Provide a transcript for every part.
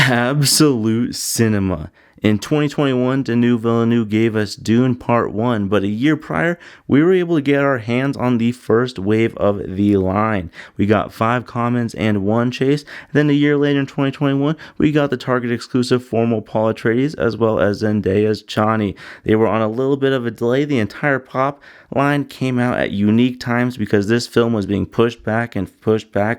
absolute cinema. In 2021, Denis Villeneuve gave us Dune Part 1, but a year prior, we were able to get our hands on the first wave of the line. We got 5 commons and 1 chase. Then a year later in 2021, we got the Target exclusive formal Paul Atreides as well as Zendaya's Chani. They were on a little bit of a delay. The entire pop line came out at unique times because this film was being pushed back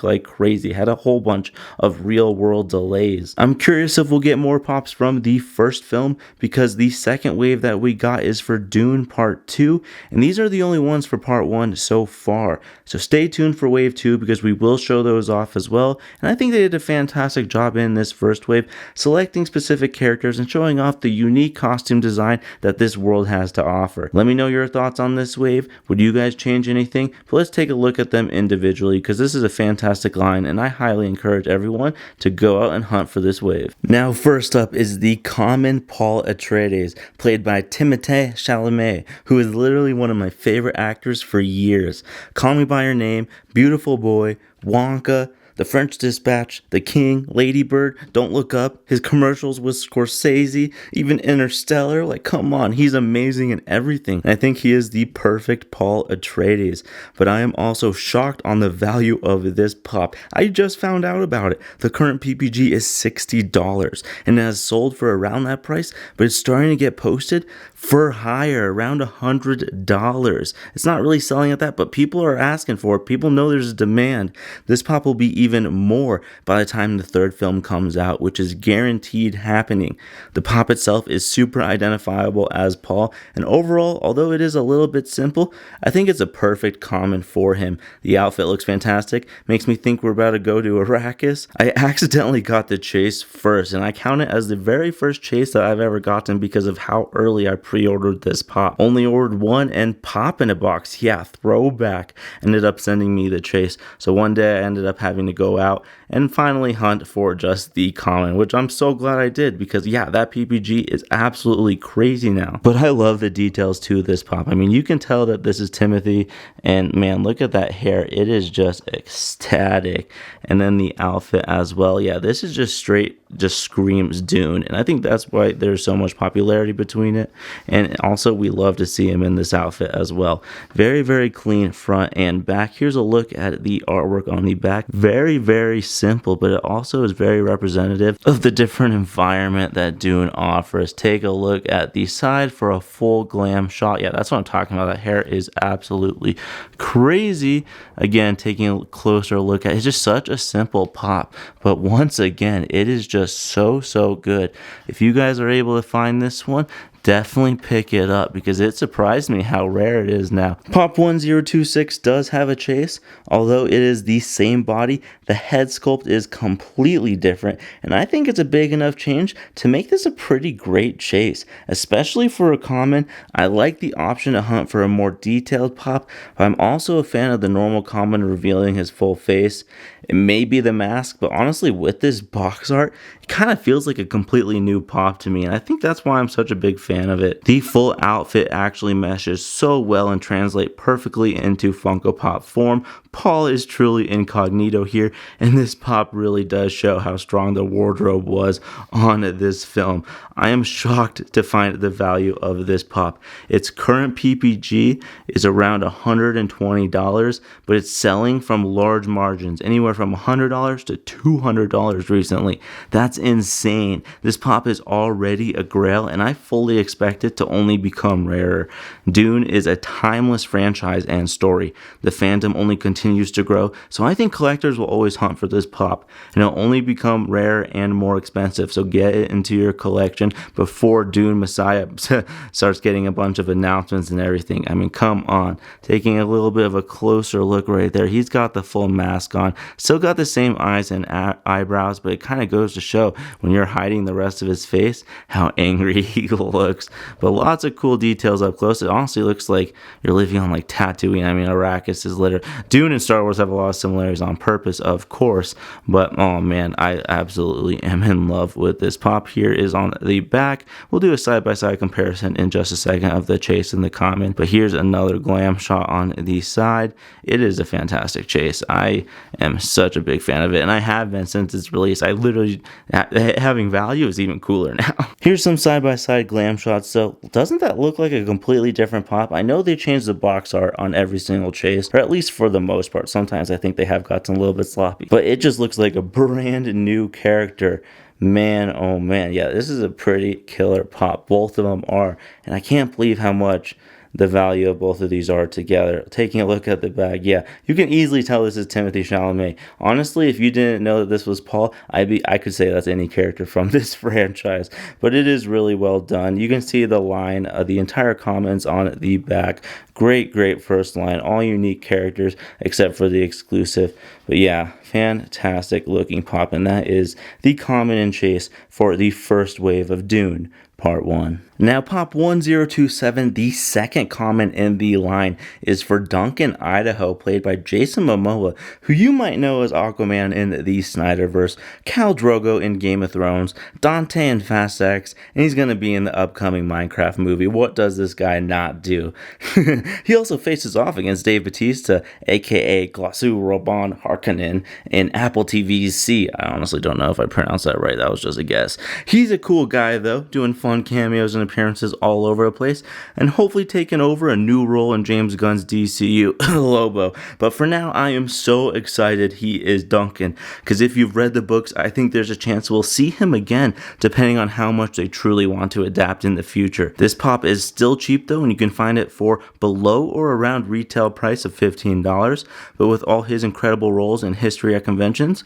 like crazy. It had a whole bunch of real world delays. I'm curious if we'll get more pops from the first film because the second wave that we got is for Dune Part 2, and these are the only ones for Part 1 so far. So stay tuned for Wave 2 because we will show those off as well, and I think they did a fantastic job in this first wave, selecting specific characters and showing off the unique costume design that this world has to offer. Let me know your thoughts on this wave. Would you guys change anything? But let's take a look at them individually because this is a fantastic line, and I highly encourage everyone to go out and hunt for this wave. Now, first up is the common Paul Atreides, played by Timothée Chalamet, who is literally one of my favorite actors for years. Call Me By Your Name, Beautiful Boy, Wonka, The French Dispatch, The King, Lady Bird, Don't Look Up, his commercials with Scorsese, even Interstellar. Like, come on, he's amazing in everything. I think he is the perfect Paul Atreides. But I am also shocked on the value of this pop. I just found out about it. The current PPG is $60 and it has sold for around that price, but it's starting to get posted for higher, around $100. It's not really selling at that, but people are asking for it. People know there's a demand. This pop will be even more by the time the third film comes out, which is guaranteed happening. The pop itself is super identifiable as Paul, and overall, although it is a little bit simple, I think it's a perfect common for him. The outfit looks fantastic, makes me think we're about to go to Arrakis. I accidentally got the chase first, and I count it as the very first chase that I've ever gotten because of how early I pre-ordered this pop. Only ordered one and pop in a box. Yeah, throwback. Ended up sending me the chase. So one day I ended up having to go out and finally hunt for just the common, which I'm so glad I did because yeah, that PPG is absolutely crazy now. But I love the details to this pop. I mean, you can tell that this is Timothée, and man, look at that hair. It is just ecstatic. And then the outfit as well. Yeah, this is just straight, just screams Dune. And I think that's why there's so much popularity between it. And also we love to see him in this outfit as well. Very, very clean front and back. Here's a look at the artwork on the back. Very, very simple, but it also is very representative of the different environment that Dune offers. Take a look at the side for a full glam shot. Yeah, that's what I'm talking about. That hair is absolutely crazy. Again, taking a closer look at it, it's just such a simple pop, but once again, it is just so good. If you guys are able to find this one, definitely pick it up because it surprised me how rare it is now. Pop 1026 does have a chase, although it is the same body. The head sculpt is completely different, and I think it's a big enough change to make this a pretty great chase, especially for a common. I like the option to hunt for a more detailed pop, but I'm also a fan of the normal common revealing his full face. It may be the mask, but honestly, with this box art, it kind of feels like a completely new pop to me, and I think that's why I'm such a big fan of it. The full outfit actually meshes so well and translates perfectly into Funko Pop form. Paul is truly incognito here, and this pop really does show how strong the wardrobe was on this film. I am shocked to find the value of this pop. Its current PPG is around $120, but it's selling from large margins, anywhere from $100 to $200 recently. That's insane. This pop is already a grail, and I fully expect it to only become rarer. Dune is a timeless franchise and story. The fandom only continues to grow, so I think collectors will always hunt for this pop, and it'll only become rare and more expensive, so get it into your collection before Dune Messiah starts getting a bunch of announcements and everything. I mean, come on. Taking a little bit of a closer look right there, he's got the full mask on, still got the same eyes and eyebrows, but it kind of goes to show when you're hiding the rest of his face how angry he looks. looks. But lots of cool details up close. It honestly looks like you're living on like Tatooine. I mean, Arrakis is literally... Dune and Star Wars have a lot of similarities on purpose, of course. But, oh man, I absolutely am in love with this pop. Here is on the back. We'll do a side-by-side comparison in just a second of the chase and the common. But here's another glam shot on the side. It is a fantastic chase. I am such a big fan of it, and I have been since its release. I literally... Having value is even cooler now. Here's some side-by-side glam shots. So, doesn't that look like a completely different pop? I know they changed the box art on every single chase, or at least for the most part. Sometimes I think they have gotten a little bit sloppy, but it just looks like a brand new character. Man, oh man, yeah, this is a pretty killer pop. Both of them are, and I can't believe how much the value of both of these are together. Taking a look at the bag, yeah, you can easily tell this is Timothée Chalamet. Honestly, if you didn't know that this was Paul, I could say that's any character from this franchise. But it is really well done. You can see the line, the entire comments on the back. Great first line. All unique characters except for the exclusive. But yeah, fantastic looking pop. And that is the common and chase for the first wave of Dune Part 1. Now, Pop 1027, the second comment in the line, is for Duncan, Idaho, played by Jason Momoa, who you might know as Aquaman in the Snyderverse, Khal Drogo in Game of Thrones, Dante in Fast X, and he's going to be in the upcoming Minecraft movie. What does this guy not do? He also faces off against Dave Bautista, aka Glossu Robon Harkonnen, in Apple TV's C. I honestly don't know if I pronounced that right. That was just a guess. He's a cool guy, though, doing fun cameos and appearances all over the place, and hopefully taking over a new role in James Gunn's DCU, Lobo. But for now, I am so excited he is Duncan, because if you've read the books, I think there's a chance we'll see him again, depending on how much they truly want to adapt in the future. This pop is still cheap though, and you can find it for below or around retail price of $15, but with all his incredible roles in history at conventions,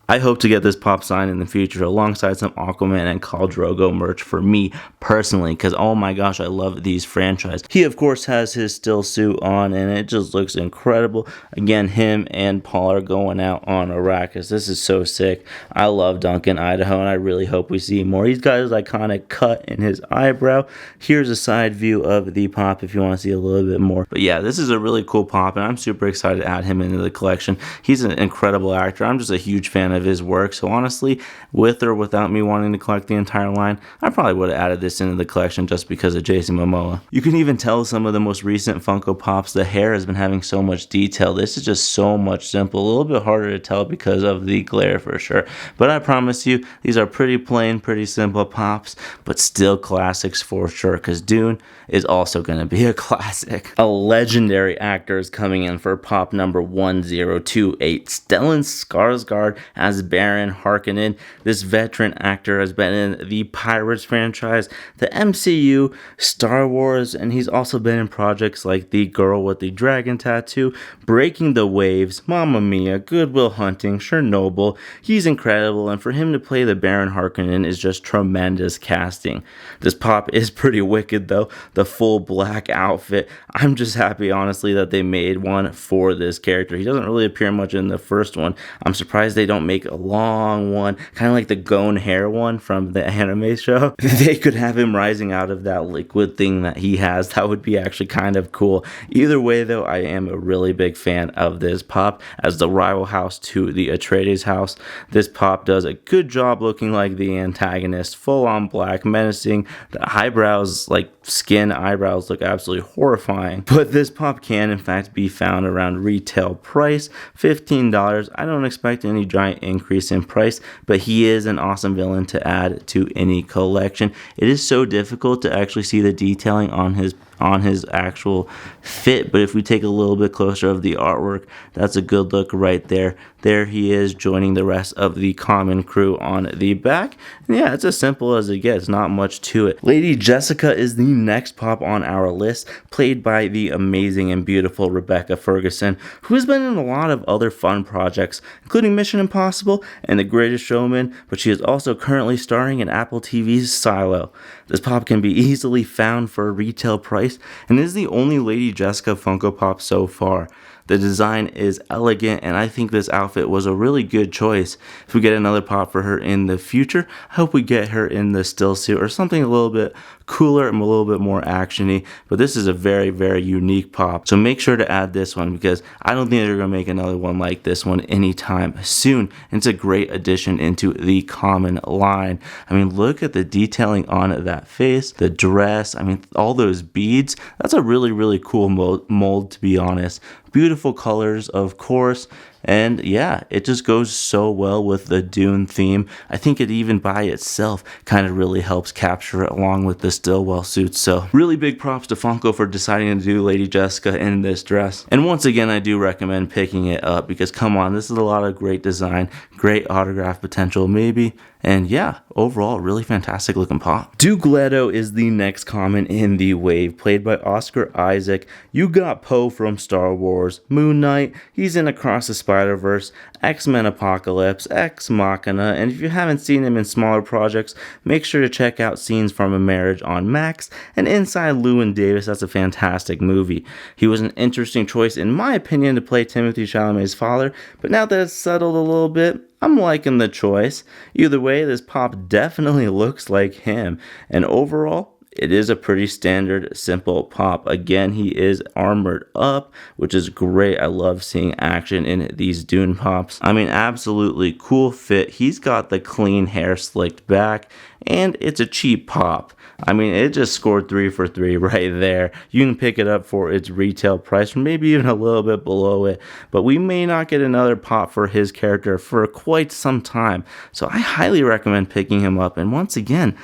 I hope to get this pop signed in the future alongside some Aquaman and Khal Drogo merch for me personally, because oh my gosh, I love these franchises. He of course has his still suit on and it just looks incredible. Again, him and Paul are going out on Arrakis. This is so sick. I love Duncan, Idaho, and I really hope we see more. He's got his iconic cut in his eyebrow. Here's a side view of the pop if you want to see a little bit more. But yeah, this is a really cool pop and I'm super excited to add him into the collection. He's an incredible actor. I'm just a huge fan of his work, so honestly, with or without me wanting to collect the entire line, I probably would have added this into the collection just because of Jason Momoa. You can even tell some of the most recent Funko Pops, the hair has been having so much detail. This is just so much simple, a little bit harder to tell because of the glare for sure, but I promise you, these are pretty plain, pretty simple pops, but still classics for sure, because Dune is also going to be a classic. A legendary actor is coming in for pop number 1028, Stellan Skarsgård as Baron Harkonnen. This veteran actor has been in the Pirates franchise, the MCU, Star Wars, and he's also been in projects like The Girl with the Dragon Tattoo, Breaking the Waves, Mamma Mia, Good Will Hunting, Chernobyl. He's incredible, and for him to play the Baron Harkonnen is just tremendous casting. This pop is pretty wicked though, the full black outfit. I'm just happy honestly that they made one for this character. He doesn't really appear much in the first one. I'm surprised they don't make a long one, kind of like the Gone hair one from the anime show. They could have him rising out of that liquid thing that he has. That would be actually kind of cool. Either way though, I am a really big fan of this pop as the rival house to the Atreides house. This pop does a good job looking like the antagonist, full on black, menacing. The eyebrows, like skin eyebrows, look absolutely horrifying. But this pop can in fact be found around retail price, $15. I don't expect any giant increase in price, but he is an awesome villain to add to any collection. It is so difficult to actually see the detailing on his actual fit, but if we take a little bit closer of the artwork, that's a good look right there. There he is joining the rest of the common crew on the back. And yeah, it's as simple as it gets, not much to it. Lady Jessica is the next pop on our list, played by the amazing and beautiful Rebecca Ferguson, who has been in a lot of other fun projects, including Mission Impossible and The Greatest Showman, but she is also currently starring in Apple TV's Silo. This pop can be easily found for a retail price and is the only Lady Jessica Funko Pop so far. The design is elegant, and I think this outfit was a really good choice. If we get another pop for her in the future, I hope we get her in the still suit or something a little bit cooler and a little bit more actiony. But this is a very, very unique pop, so make sure to add this one, because I don't think they're going to make another one like this one anytime soon. And it's a great addition into the common line. I mean, look at the detailing on that face, the dress, I mean, all those beads. That's a really, really cool mold, to be honest. Beautiful colors, of course. And yeah, it just goes so well with the Dune theme. I think it even by itself kind of really helps capture it along with the Stillwell suits. So really big props to Funko for deciding to do Lady Jessica in this dress. And once again, I do recommend picking it up, because come on, this is a lot of great design, great autograph potential maybe. And yeah, overall, really fantastic looking pop. Duke Leto is the next comment in the wave, played by Oscar Isaac. You got Poe from Star Wars, Moon Knight, he's in Across the Spider-Verse, X-Men Apocalypse, Ex Machina, and if you haven't seen him in smaller projects, make sure to check out Scenes from a Marriage on Max, and Inside Llewyn Davis. That's a fantastic movie. He was an interesting choice, in my opinion, to play Timothée Chalamet's father, but now that it's settled a little bit, I'm liking the choice. Either way, this pop definitely looks like him, and overall, it is a pretty standard, simple pop. Again, he is armored up, which is great. I love seeing action in these Dune pops. I mean, absolutely cool fit. He's got the clean hair slicked back, and it's a cheap pop. I mean, it just scored 3 for 3 right there. You can pick it up for its retail price, or maybe even a little bit below it, but we may not get another pop for his character for quite some time. So I highly recommend picking him up. And once again,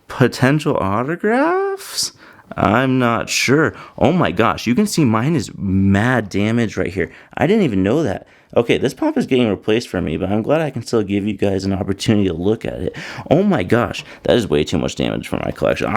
potential autographs? I'm not sure. Oh my gosh, you can see mine is mad damage right here. I didn't even know that. Okay, this pop is getting replaced for me, but I'm glad I can still give you guys an opportunity to look at it. Oh my gosh, that is way too much damage for my collection.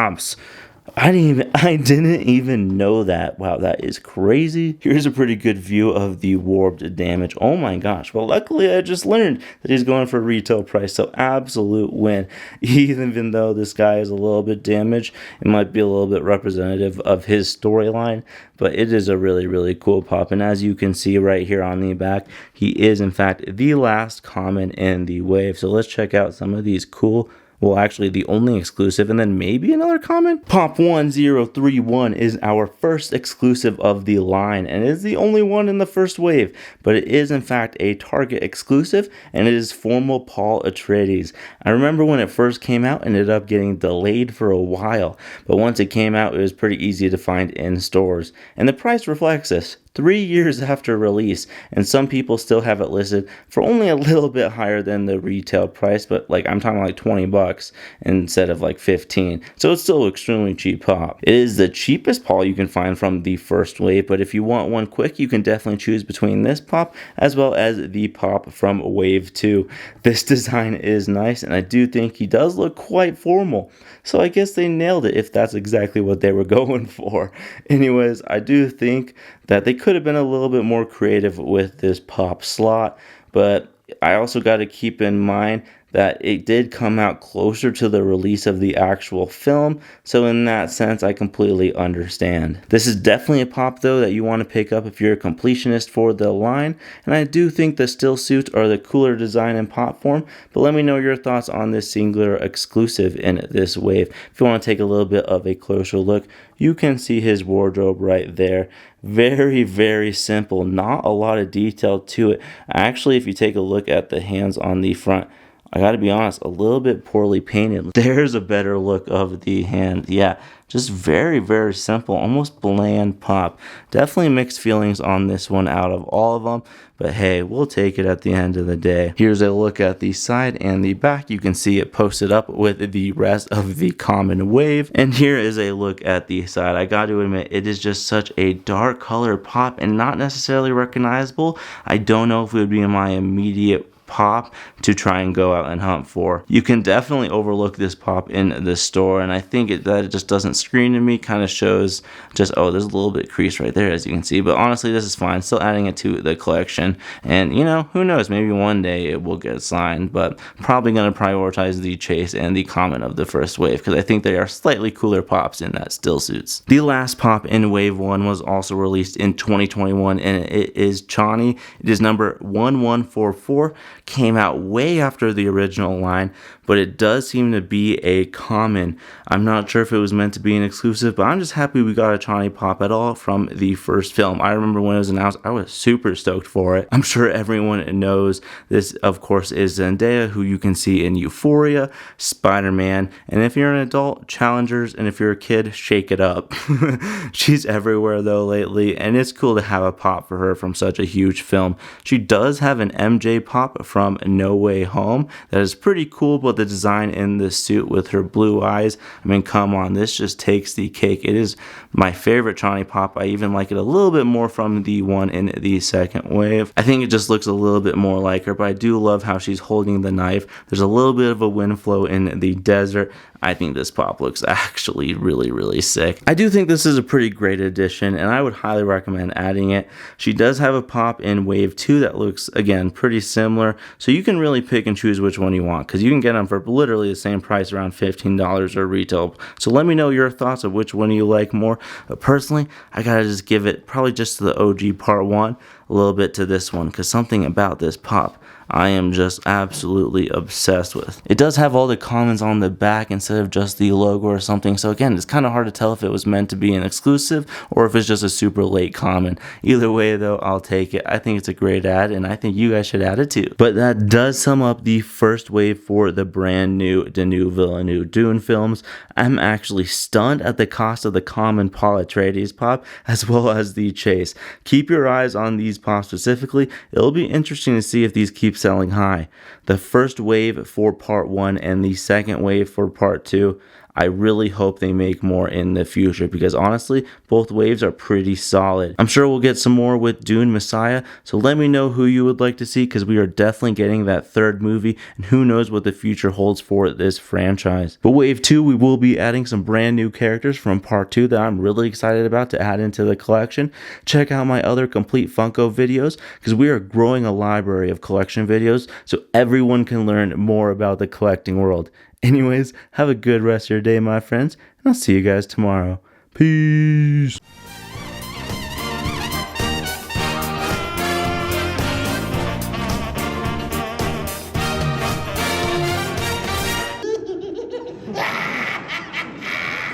I didn't even know that. Wow, that is crazy. Here's a pretty good view of the warped damage. Oh my gosh. Well, luckily I just learned that he's going for retail price, so absolute win. Even though this guy is a little bit damaged, it might be a little bit representative of his storyline, but it is a really, really cool pop. And as you can see right here on the back, he is in fact the last common in the wave. So let's check out some of these cool, well, actually the only exclusive, and then maybe another comment. Pop 1031 is our first exclusive of the line, and it is the only one in the first wave, but it is in fact a Target exclusive, and it is formal Paul Atreides. I remember when it first came out, it ended up getting delayed for a while, but once it came out, it was pretty easy to find in stores, and the price reflects this. 3 years after release, and some people still have it listed for only a little bit higher than the retail price, but like I'm talking like $20 instead of like 15. So it's still extremely cheap pop. It is the cheapest pop you can find from the first wave, but if you want one quick, you can definitely choose between this pop as well as the pop from wave 2. This design is nice, and I do think he does look quite formal. So I guess they nailed it if that's exactly what they were going for. Anyways, I do think that they could have been a little bit more creative with this pop slot, but I also got to keep in mind that it did come out closer to the release of the actual film, so in that sense, I completely understand. This is definitely a pop, though, that you want to pick up if you're a completionist for the line, and I do think the still suits are the cooler design in pop form, but let me know your thoughts on this singular exclusive in this wave. If you want to take a little bit of a closer look, you can see his wardrobe right there. Very, very simple, not a lot of detail to it. Actually, if you take a look at the hands on the front, I gotta be honest, a little bit poorly painted. There's a better look of the hand. Yeah, just very, very simple, almost bland pop. Definitely mixed feelings on this one out of all of them, but hey, we'll take it at the end of the day. Here's a look at the side and the back. You can see it posted up with the rest of the common wave. And here is a look at the side. I got to admit, it is just such a dark color pop and not necessarily recognizable. I don't know if it would be in my immediate pop to try and go out and hunt for. You can definitely overlook this pop in the store, and I think that it just doesn't screen to me. Kind of shows just, oh, there's a little bit crease right there, as you can see, but honestly, this is fine. Still adding it to the collection, and you know, who knows, maybe one day it will get signed, but probably going to prioritize the chase and the common of the first wave, because I think they are slightly cooler pops in that still suits. The last pop in wave 1 was also released in 2021, and it is Chani. It is number 1144, came out way after the original line, but it does seem to be a common. I'm not sure if it was meant to be an exclusive, but I'm just happy we got a Chani pop at all from the first film. I remember when it was announced, I was super stoked for it. I'm sure everyone knows this, of course, is Zendaya, who you can see in Euphoria, Spider-Man, and if you're an adult, Challengers, and if you're a kid, Shake It Up. She's everywhere though lately, and it's cool to have a pop for her from such a huge film. She does have an MJ pop from No Way Home that is pretty cool, but the design in this suit with her blue eyes, I mean, come on, this just takes the cake. It is my favorite Chani pop. I even like it a little bit more from the one in the second wave. I think it just looks a little bit more like her, but I do love how she's holding the knife. There's a little bit of a wind flow in the desert. I think this pop looks actually really, really sick. I do think this is a pretty great addition, and I would highly recommend adding it. She does have a pop in wave 2 that looks, again, pretty similar, so you can really pick and choose which one you want, because you can get them for literally the same price, around $15 or retail. So let me know your thoughts of which one you like more. But personally, I gotta just give it probably just to the OG part 1, a little bit to this one, because something about this pop I am just absolutely obsessed with. It does have all the commons on the back instead of just the logo or something, so again, it's kind of hard to tell if it was meant to be an exclusive or if it's just a super late common. Either way though, I'll take it. I think it's a great ad, and I think you guys should add it too. But that does sum up the first wave for the brand new Denis Villeneuve Dune films. I'm actually stunned at the cost of the common Paul Atreides pop as well as the chase. Keep your eyes on these pops specifically. It'll be interesting to see if these keep selling high. The first wave for part 1 and the second wave for part 2, I really hope they make more in the future, because honestly, both waves are pretty solid. I'm sure we'll get some more with Dune Messiah, so let me know who you would like to see, because we are definitely getting that third movie, and who knows what the future holds for this franchise. But wave 2, we will be adding some brand new characters from part 2 that I'm really excited about to add into the collection. Check out my other complete Funko videos, because we are growing a library of collection videos so everyone can learn more about the collecting world. Anyways, have a good rest of your day, my friends, and I'll see you guys tomorrow. Peace.